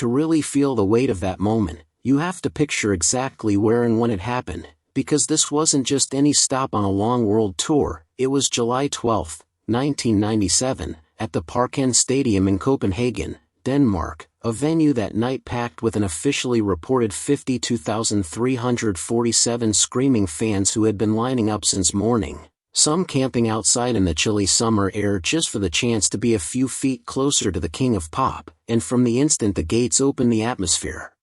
to really feel the weight of that moment, you have to picture exactly where and when it happened, because this wasn't just any stop on a long world tour. It was July 12, 1997, at the Parken Stadium in Copenhagen, Denmark, a venue that night packed with an officially reported 52,347 screaming fans who had been lining up since morning, some camping outside in the chilly summer air just for the chance to be a few feet closer to the king of pop. And from the instant the gates opened, the atmosphere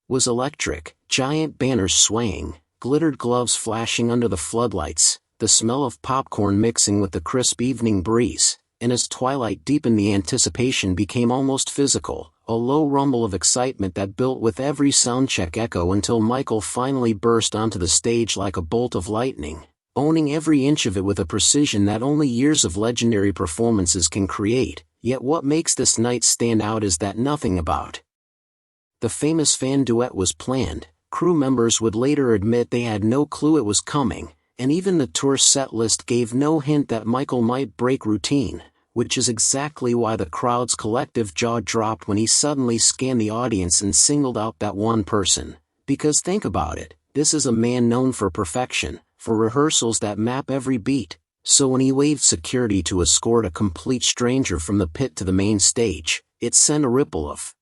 was electric. Giant banners swaying, glittered gloves flashing under the floodlights, the smell of popcorn mixing with the crisp evening breeze. And as twilight deepened, the anticipation became almost physical, a low rumble of excitement that built with every soundcheck echo until Michael finally burst onto the stage like a bolt of lightning, owning every inch of it with a precision that only years of legendary performances can create. Yet what makes this night stand out is that nothing about the famous fan duet was planned. Crew members would later admit they had no clue it was coming, and even the tour set list gave no hint that Michael might break routine, which is exactly why the crowd's collective jaw dropped when he suddenly scanned the audience and singled out that one person. Because think about it, this is a man known for perfection, for rehearsals that map every beat. So when he waved security to escort a complete stranger from the pit to the main stage, it sent a ripple of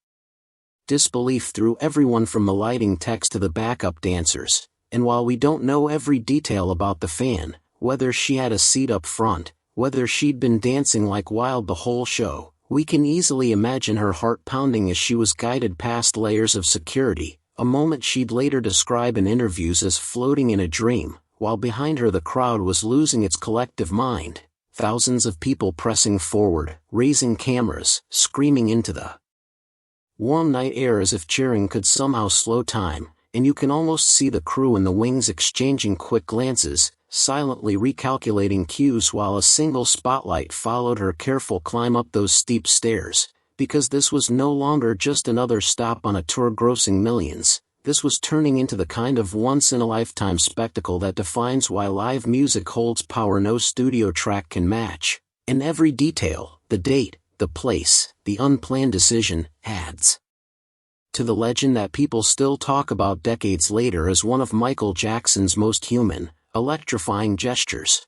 disbelief through everyone from the lighting techs to the backup dancers. And while we don't know every detail about the fan, whether she had a seat up front, whether she'd been dancing like wild the whole show, we can easily imagine her heart pounding as she was guided past layers of security, a moment she'd later describe in interviews as floating in a dream, while behind her the crowd was losing its collective mind, thousands of people pressing forward, raising cameras, screaming into the warm night air as if cheering could somehow slow time. And you can almost see the crew in the wings exchanging quick glances, silently recalculating cues while a single spotlight followed her careful climb up those steep stairs, because this was no longer just another stop on a tour grossing millions. This was turning into the kind of once-in-a-lifetime spectacle that defines why live music holds power no studio track can match. In every detail, the date, the place, the unplanned decision, adds to the legend that people still talk about decades later as one of Michael Jackson's most human, electrifying gestures.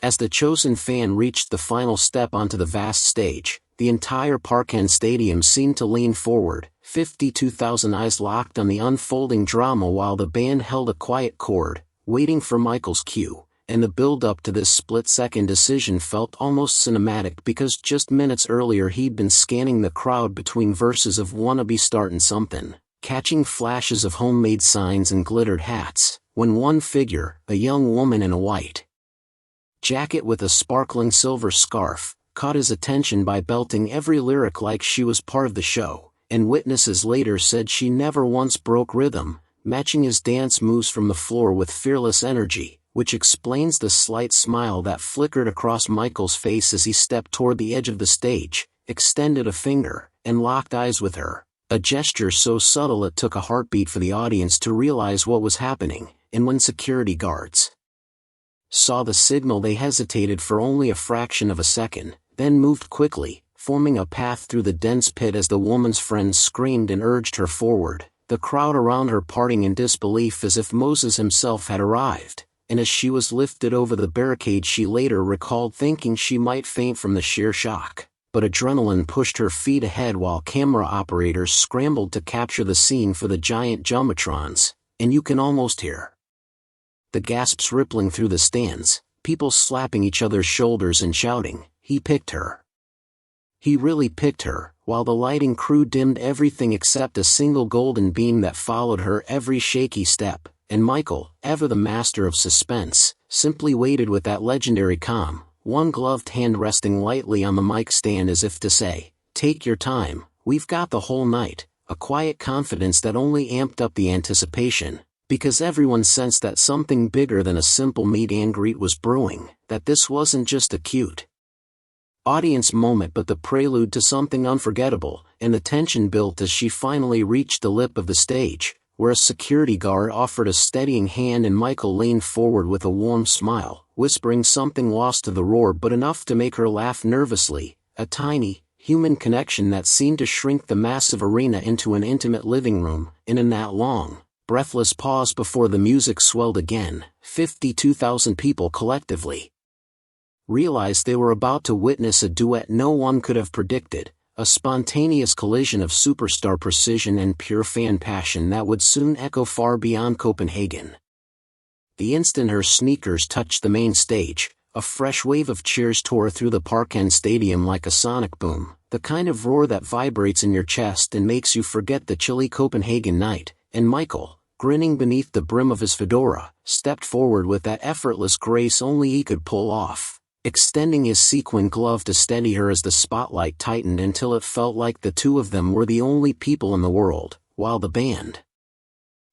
As the chosen fan reached the final step onto the vast stage, the entire Parken Stadium seemed to lean forward, 52,000 eyes locked on the unfolding drama while the band held a quiet chord, waiting for Michael's cue. And the build-up to this split-second decision felt almost cinematic because just minutes earlier he'd been scanning the crowd between verses of "Wanna Be Startin' Somethin'," catching flashes of homemade signs and glittered hats, when one figure, a young woman in a white jacket with a sparkling silver scarf, caught his attention by belting every lyric like she was part of the show, and witnesses later said she never once broke rhythm, matching his dance moves from the floor with fearless energy, which explains the slight smile that flickered across Michael's face as he stepped toward the edge of the stage, extended a finger, and locked eyes with her, a gesture so subtle it took a heartbeat for the audience to realize what was happening. And when security guards saw the signal, they hesitated for only a fraction of a second, then moved quickly, forming a path through the dense pit as the woman's friends screamed and urged her forward, the crowd around her parting in disbelief as if Moses himself had arrived. And as she was lifted over the barricade, she later recalled thinking she might faint from the sheer shock. But adrenaline pushed her feet ahead while camera operators scrambled to capture the scene for the giant jumbotrons, and you can almost hear the gasps rippling through the stands, people slapping each other's shoulders and shouting, "He picked her. He really picked her," while the lighting crew dimmed everything except a single golden beam that followed her every shaky step. And Michael, ever the master of suspense, simply waited with that legendary calm, one gloved hand resting lightly on the mic stand as if to say, "Take your time, we've got the whole night," a quiet confidence that only amped up the anticipation, because everyone sensed that something bigger than a simple meet and greet was brewing, that this wasn't just a cute audience moment but the prelude to something unforgettable. And the tension built as she finally reached the lip of the stage, where a security guard offered a steadying hand and Michael leaned forward with a warm smile, whispering something lost to the roar but enough to make her laugh nervously, a tiny, human connection that seemed to shrink the massive arena into an intimate living room, and in that long, breathless pause before the music swelled again, 52,000 people collectively realized they were about to witness a duet no one could have predicted, a spontaneous collision of superstar precision and pure fan passion that would soon echo far beyond Copenhagen. The instant her sneakers touched the main stage, a fresh wave of cheers tore through the Parken Stadium like a sonic boom, the kind of roar that vibrates in your chest and makes you forget the chilly Copenhagen night, and Michael, grinning beneath the brim of his fedora, stepped forward with that effortless grace only he could pull off, extending his sequin glove to steady her as the spotlight tightened until it felt like the two of them were the only people in the world, while the band,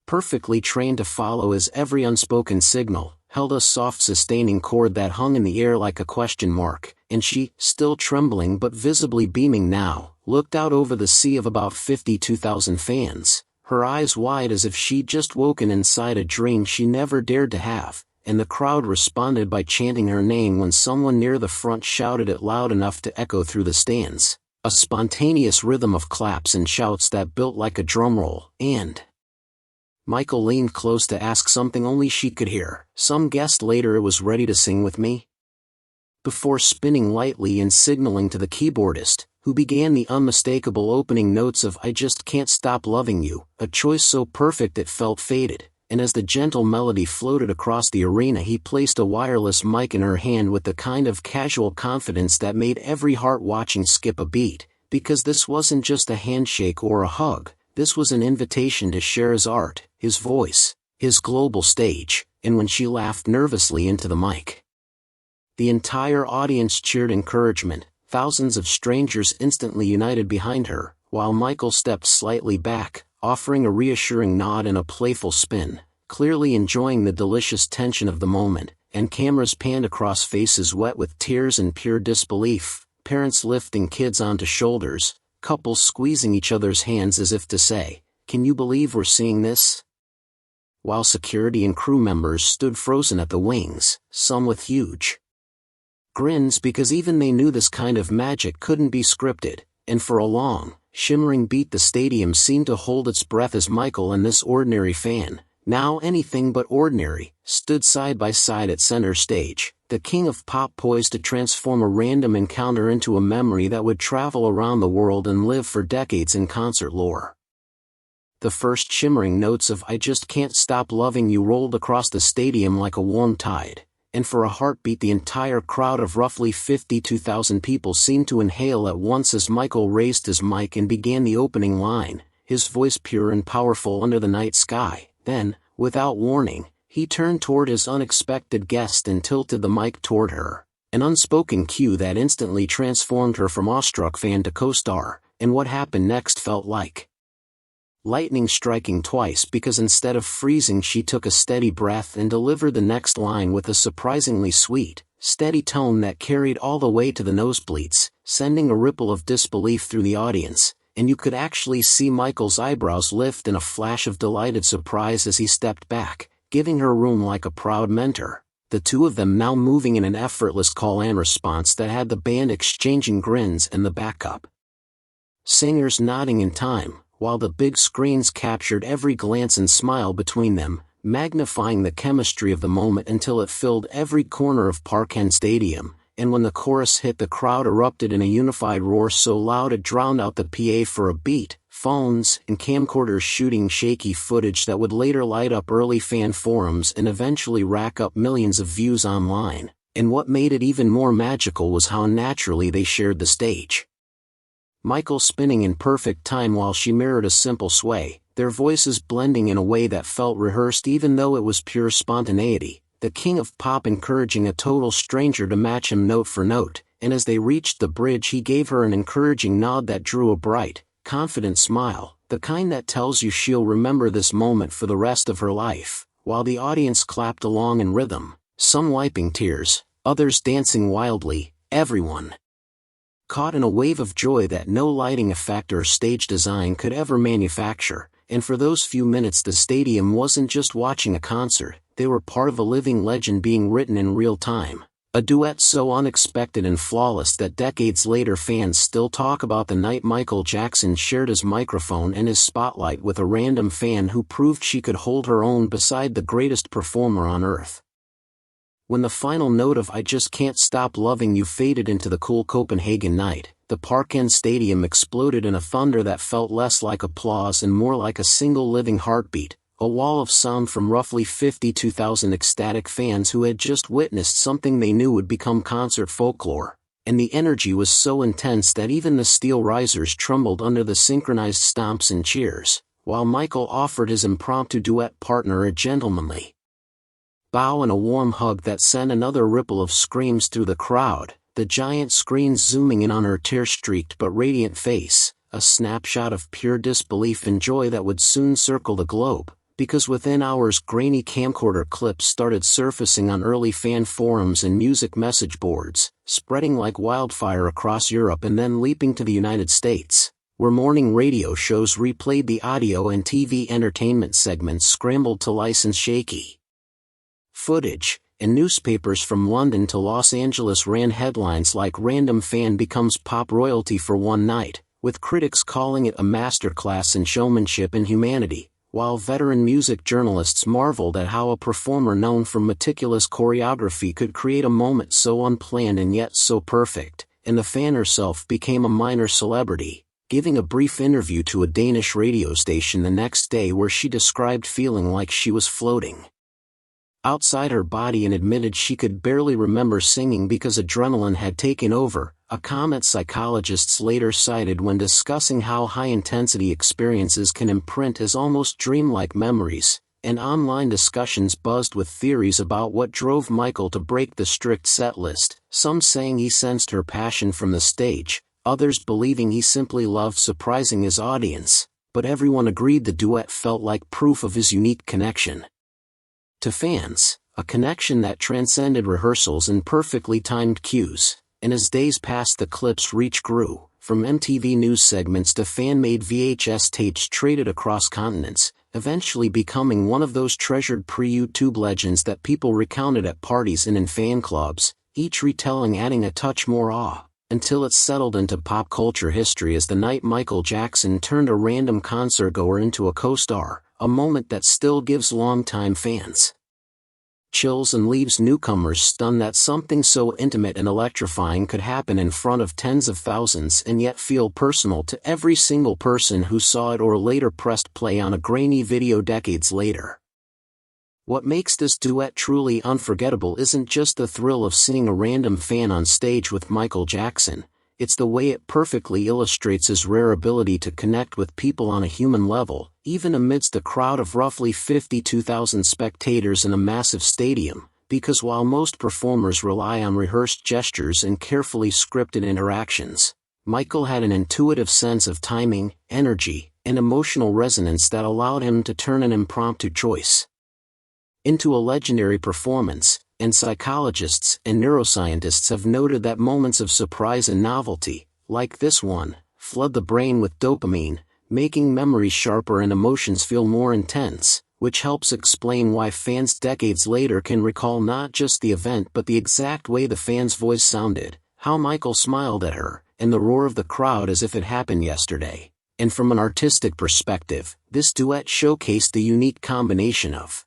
perfectly trained to follow his every unspoken signal, held a soft sustaining chord that hung in the air like a question mark, and she, still trembling but visibly beaming now, looked out over the sea of about 52,000 fans, her eyes wide as if she'd just woken inside a dream she never dared to have, and the crowd responded by chanting her name when someone near the front shouted it loud enough to echo through the stands, a spontaneous rhythm of claps and shouts that built like a drumroll, and Michael leaned close to ask something only she could hear. Some guessed later it was ready to sing with me? Before spinning lightly and signaling to the keyboardist, who began the unmistakable opening notes of I Just Can't Stop Loving You, a choice so perfect it felt faded, and as the gentle melody floated across the arena he placed a wireless mic in her hand with the kind of casual confidence that made every heart watching skip a beat, because this wasn't just a handshake or a hug. This was an invitation to share his art, his voice, his global stage, and when she laughed nervously into the mic, the entire audience cheered encouragement, thousands of strangers instantly united behind her, while Michael stepped slightly back, offering a reassuring nod and a playful spin, clearly enjoying the delicious tension of the moment, and cameras panned across faces wet with tears and pure disbelief, parents lifting kids onto shoulders, couples squeezing each other's hands as if to say, "Can you believe we're seeing this?" While security and crew members stood frozen at the wings, some with huge grins because even they knew this kind of magic couldn't be scripted, and for a long, shimmering beat the stadium seemed to hold its breath as Michael and this ordinary fan, now anything but ordinary, stood side by side at center stage, the king of pop poised to transform a random encounter into a memory that would travel around the world and live for decades in concert lore. The first shimmering notes of I Just Can't Stop Loving You rolled across the stadium like a warm tide, and for a heartbeat the entire crowd of roughly 52,000 people seemed to inhale at once as Michael raised his mic and began the opening line, his voice pure and powerful under the night sky. Then, without warning, he turned toward his unexpected guest and tilted the mic toward her, an unspoken cue that instantly transformed her from awestruck fan to co-star, and what happened next felt like lightning striking twice because instead of freezing she took a steady breath and delivered the next line with a surprisingly sweet, steady tone that carried all the way to the nosebleeds, sending a ripple of disbelief through the audience, and you could actually see Michael's eyebrows lift in a flash of delighted surprise as he stepped back, giving her room like a proud mentor, the two of them now moving in an effortless call and response that had the band exchanging grins and the backup singers nodding in time, while the big screens captured every glance and smile between them, magnifying the chemistry of the moment until it filled every corner of Parken Stadium, and when the chorus hit the crowd erupted in a unified roar so loud it drowned out the PA for a beat, phones and camcorders shooting shaky footage that would later light up early fan forums and eventually rack up millions of views online, and what made it even more magical was how naturally they shared the stage. Michael spinning in perfect time while she mirrored a simple sway, their voices blending in a way that felt rehearsed even though it was pure spontaneity, the king of pop encouraging a total stranger to match him note for note, and as they reached the bridge he gave her an encouraging nod that drew a bright, confident smile, the kind that tells you she'll remember this moment for the rest of her life, while the audience clapped along in rhythm, some wiping tears, others dancing wildly, everyone caught in a wave of joy that no lighting effect or stage design could ever manufacture, and for those few minutes the stadium wasn't just watching a concert, they were part of a living legend being written in real time, A duet so unexpected and flawless that decades later fans still talk about the night Michael Jackson shared his microphone and his spotlight with a random fan who proved she could hold her own beside the greatest performer on earth. When the final note of "I Just Can't Stop Loving You" faded into the cool Copenhagen night, the Parken Stadium exploded in a thunder that felt less like applause and more like a single living heartbeat, a wall of sound from roughly 52,000 ecstatic fans who had just witnessed something they knew would become concert folklore, and the energy was so intense that even the steel risers trembled under the synchronized stomps and cheers, while Michael offered his impromptu duet partner a gentlemanly bow and a warm hug that sent another ripple of screams through the crowd, the giant screens zooming in on her tear-streaked but radiant face, a snapshot of pure disbelief and joy that would soon circle the globe, because within hours grainy camcorder clips started surfacing on early fan forums and music message boards, spreading like wildfire across Europe and then leaping to the United States, where morning radio shows replayed the audio and TV entertainment segments scrambled to license shaky footage, and newspapers from London to Los Angeles ran headlines like "Random Fan Becomes Pop Royalty for One Night," with critics calling it a masterclass in showmanship and humanity, while veteran music journalists marveled at how a performer known for meticulous choreography could create a moment so unplanned and yet so perfect, and the fan herself became a minor celebrity, giving a brief interview to a Danish radio station the next day where she described feeling like she was floating outside her body and admitted she could barely remember singing because adrenaline had taken over, a comment psychologists later cited when discussing how high-intensity experiences can imprint as almost dreamlike memories, and online discussions buzzed with theories about what drove Michael to break the strict set list, some saying he sensed her passion from the stage, others believing he simply loved surprising his audience, but everyone agreed the duet felt like proof of his unique connection to fans, a connection that transcended rehearsals and perfectly timed cues. And as days passed the clip's reach grew, from MTV news segments to fan-made VHS tapes traded across continents, eventually becoming one of those treasured pre-YouTube legends that people recounted at parties and in fan clubs, each retelling adding a touch more awe, until it settled into pop culture history as the night Michael Jackson turned a random concertgoer into a co-star, a moment that still gives longtime fans chills and leaves newcomers stunned that something so intimate and electrifying could happen in front of tens of thousands and yet feel personal to every single person who saw it or later pressed play on a grainy video decades later. What makes this duet truly unforgettable isn't just the thrill of seeing a random fan on stage with Michael Jackson, it's the way it perfectly illustrates his rare ability to connect with people on a human level, even amidst a crowd of roughly 52,000 spectators in a massive stadium, because while most performers rely on rehearsed gestures and carefully scripted interactions, Michael had an intuitive sense of timing, energy, and emotional resonance that allowed him to turn an impromptu choice into a legendary performance, and psychologists and neuroscientists have noted that moments of surprise and novelty, like this one, flood the brain with dopamine, making memories sharper and emotions feel more intense, which helps explain why fans decades later can recall not just the event but the exact way the fan's voice sounded, how Michael smiled at her, and the roar of the crowd as if it happened yesterday. And from an artistic perspective, this duet showcased the unique combination of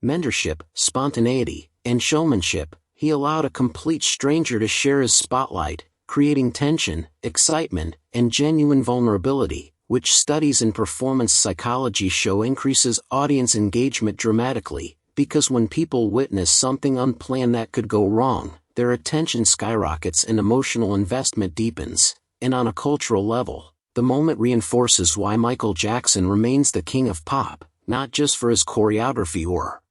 mentorship, spontaneity, and showmanship. He allowed a complete stranger to share his spotlight, creating tension, excitement, and genuine vulnerability, which studies in performance psychology show increases audience engagement dramatically, because when people witness something unplanned that could go wrong, their attention skyrockets and emotional investment deepens, and on a cultural level, the moment reinforces why Michael Jackson remains the king of pop, not just for his choreography or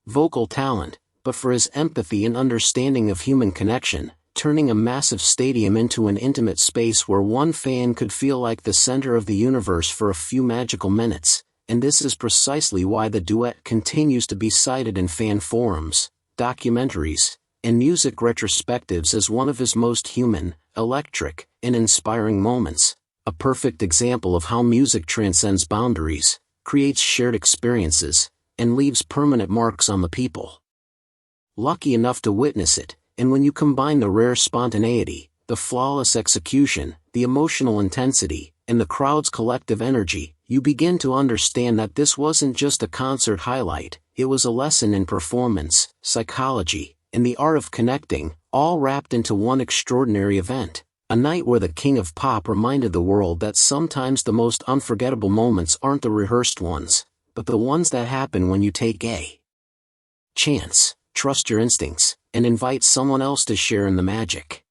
vocal talent, but for his empathy and understanding of human connection, turning a massive stadium into an intimate space where one fan could feel like the center of the universe for a few magical minutes, and this is precisely why the duet continues to be cited in fan forums, documentaries, and music retrospectives as one of his most human, electric, and inspiring moments, a perfect example of how music transcends boundaries, creates shared experiences, and leaves permanent marks on the people lucky enough to witness it, and when you combine the rare spontaneity, the flawless execution, the emotional intensity, and the crowd's collective energy, you begin to understand that this wasn't just a concert highlight, it was a lesson in performance, psychology, and the art of connecting, all wrapped into one extraordinary event. A night where the King of Pop reminded the world that sometimes the most unforgettable moments aren't the rehearsed ones, but the ones that happen when you take a chance, trust your instincts, and invite someone else to share in the magic.